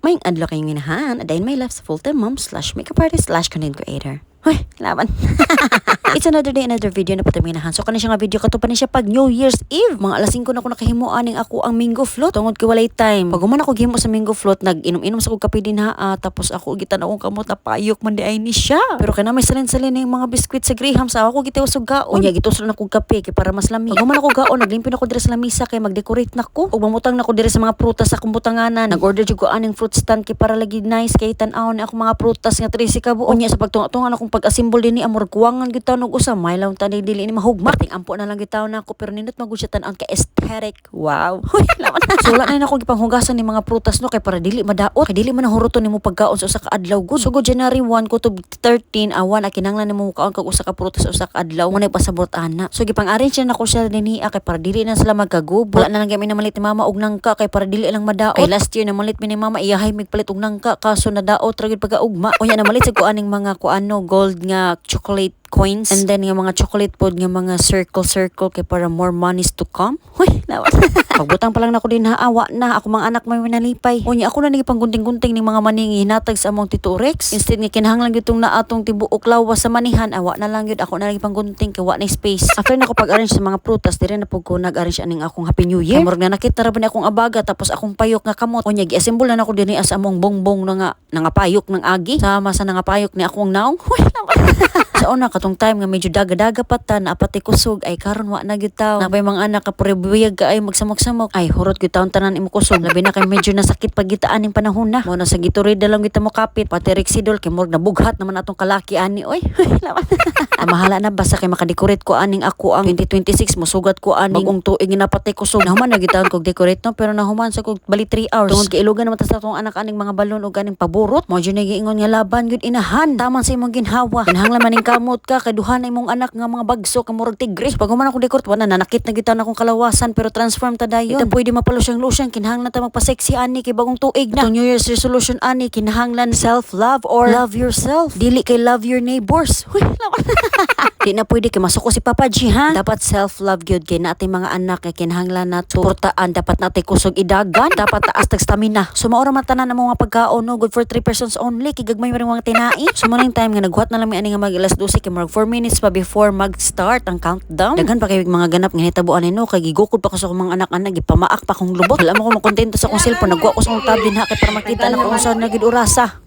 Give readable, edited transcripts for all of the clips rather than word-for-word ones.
May adlo kayong inahan, adayin my life sa full-time mom / makeup artist / content creator. Hoy, laban. It's another day, another video na pataminahan. So kanin siya nga video katupan ni siya pag New Year's Eve. Mga alas 5 na ako nakahimuan ning ako ang mango float. Tungod kay walay time. Pag human ako gihimo sa mango float, nag-inom-inom sa kog kape din ha. Tapos ako gitan akong kamot na payok man di ay ni siya. Pero kana may salin-salin ning mga biskwit sa Graham sa ako gitaw usog gaon. Unya gituslo na kog kape kay para mas lami. Pag human ako gaon, naglimpyo na ko diri sa lamisa kay mag-decorate na ko. Ug mamutang na ko diri sa mga prutas sa kumbutanganan. Nag-order jud ko aning fruit stand kay para lagi nice kay tan-aw ni ako mga prutas nga 30 ka buo. Unya sa pagtunga-tunga akong pag-assemble din ni amor kuwangan gitaw og usa maylaw tani dili ni mahugma. Ting ampo na lang gitaw na ako pero nindot magud siya tan-aw ka aesthetic. Wow. Hoy, lawan. So wala na ako gipanghugasan ni mga prutas no kay para dili madaot. Kay dili man nahuruton nimo pagkaon sa usa ka adlaw gud. So January 1 ko to 13 awan kinahanglan nimo kaon kag usa ka prutas sa usa ka adlaw mo na pasabot ana. So gipang-arrange na ko siya dinhi kay para dili na sila magkagubo. Wala na lang kami namalit ni mama og nangka kay para dili lang madaot. Kay last year namalit mi ni mama iyahay migpalit og nangka kaso nadaot ra gid pagkaugma. Unya namalit sa ko aning mga kuano gold nga chocolate coins and then yung mga chocolate pod nga mga circle kay para more monies to come. Hoy, lawan. Pagbutang pa lang nako din awa na ako mga anak may manalipay. Unya ako na nagipanggunting-gunting ning mga maning hinatag sa among Tito Rex. Instead nga kinahanglan gyud tong naatong tibuok lawas sa manihan awa na lang gyud ako na nagipanggunting kay wa na space. After nako pag-arrange sa mga prutas dire na pud ko nag-arrange aning akong Happy New Year. Murag na nakita ra ba ni akong abaga tapos akong payok nga kamot. Unya gi-assemble na nako dinhi as among bongbong nga payok ng agi sama sa nga payok ni akong naong. Hoy, lawan. Sa una katong time nga medyo daga-daga pata na apati kusog ay karon wa na gyud taw. Nabay mga anak ka prebuyag ka ay magsamok-samok. Ay hurot gyud taon tanan imo kusog. Labi na kay medyo nasakit pagitaan ning panahon na. Mo na sa Gatorade lang kita mo kapit. Pati Rexidol kay murag nabughat naman atong kalaki ani oy. Lawan. Mahala na basta kay makadecorate ko aning ako ang 2026 mosugat ko aning bagong tuig nga napatay kusog. Nahuman na gyud taon kog decorate no pero nahuman sa kog bali 3 hours. Tungod kay ilugan naman ta sa atong anak aning mga balon ug aning paborot. Mo gyud giingon nga laban gyud inahan. Taman sa imong ginhawa. Kinahanglan man ning kamot ka kay duha na imong anak nga mga bagso ka murag tigre. Pag human akong decorate wala na nakit na gyud taon akong kalawasan pero transform ta dayon. Ita pwede mapalo siyang lotion kinahanglan ta magpa-sexy ani kay bagong tuig na. Itong New Year's resolution ani kinahanglan self-love or love yourself. Dili kay love your neighbors. Huy, lawan. Di na pwede kay masuko si Papa G ha. Dapat self-love gyud kay nating mga anak kay kinahanglan nato suportaan dapat natin kusog idagan dapat taas tag stamina. So maura man tanan ang mga pagkaon no good for 3 persons only kay gagmay man mga tinai. So mo time nga naghuat na lang mi ani nga mag alas 12 kay mag 4 minutes pa before mag-start ang countdown. Daghan pa kay mga ganap nga hitabuan ni no kay gigukod pa ko sa akong mga anak-anak gipamaak pa kong lubot. Wala mo ko makontento sa akong cellphone nagwa ko sa akong tablet ha kay para makita na ko kung saan na gid orasa.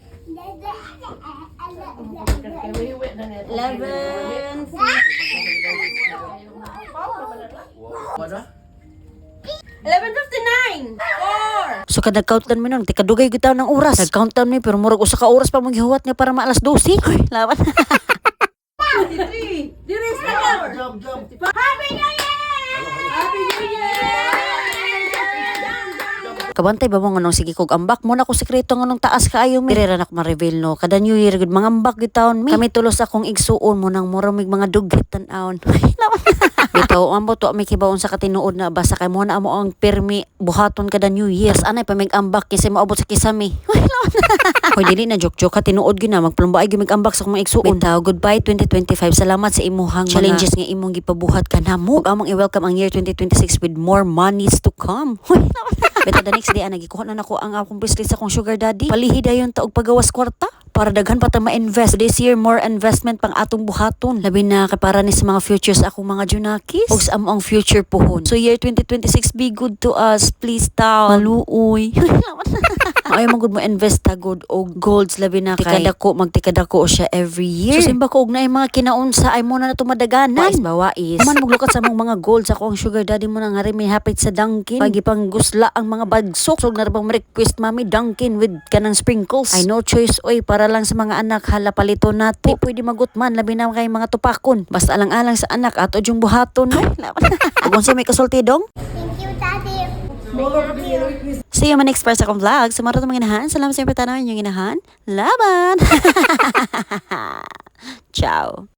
11:59. 4. So kada countdown mi nun, tikadugay gitaw ng oras. Nag-countdown mi pero murag usa ka oras pa maghihuwat nga para maalas 12. Hoy, lawan. 23. Dire sa Jump. Happy New Year! Happy New Year! Kabantay ba mo nganong sige kog ambak mo na ko sekreto nganong taas kaayo mi. Dire ra nak ma-reveal no. Kada New Year gud mga ambak gitaon mi. Kami tulos akong igsuon mo nang mura mig mga dugit tan-awon. Bitaw ambo to mi kibaon sa katinuod na basa kay mo na amo ang permi buhaton kada New Year. Anay pa mig ambak kasi maabot sa kisami. Hoy dili na joke katinuod gyud na magplumbaay gyud mig ambak sa akong igsuon. Bitaw goodbye 2025. Salamat sa imuhang challenges nga imong gipabuhat kanamo. Ug among i-welcome ang year 2026 with more monies to come. Bitaw the next day nagikuha na nako ang akong bracelet sa akong sugar daddy. Palihid dayon ta og pagawas kwarta para daghan pa ta ma-invest. This year more investment pang atong buhaton. Labi na kay para ni sa mga futures akong mga junakis ug sa among future pohon. So year 2026 be good to us please ta. Maluoy. Ay mo gud mo invest ta good og golds labi na kay magtikadako siya every year. So simba ko og naay mga kinaunsa ay mo na nato madaganan. Wais man muglukat sa among mga golds ako ang sugar daddy mo na nga rin may hapit sa Dunkin. Pagi pang gusla ang mga bagsok. So na bang request mami Dunkin with kanang sprinkles. Ay no choice oy para lang sa mga anak hala palito nato. Di pwede magutman labi na kay mga tupakon. Basta alang-alang sa anak ato yung buhaton no. Kung sa may kasulti dong. Thank you, Daddy. See you on my next part sa akong vlog. Sa mga mga inahan. Salamat sa iyo patanaw yung inahan. Laban! Ciao!